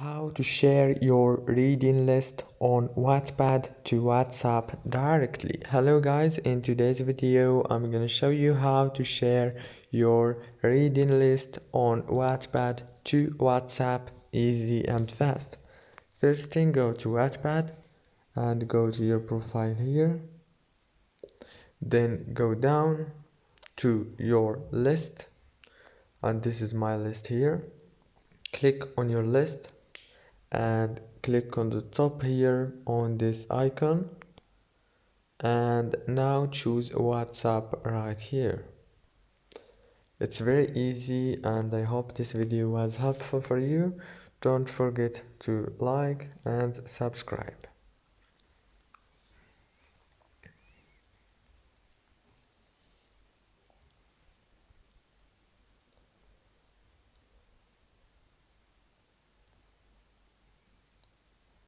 How to share your reading list on Wattpad to WhatsApp directly. Hello guys, in today's video I'm gonna show you how to share your reading list on Wattpad to WhatsApp easy and fast. First thing, go to Wattpad and go to your profile here. Then go down to your list, and this is my list here. Click on your list and click on the top here on this icon, and now choose WhatsApp right here. It's very easy, and I hope this video was helpful for you. Don't forget to like and subscribe.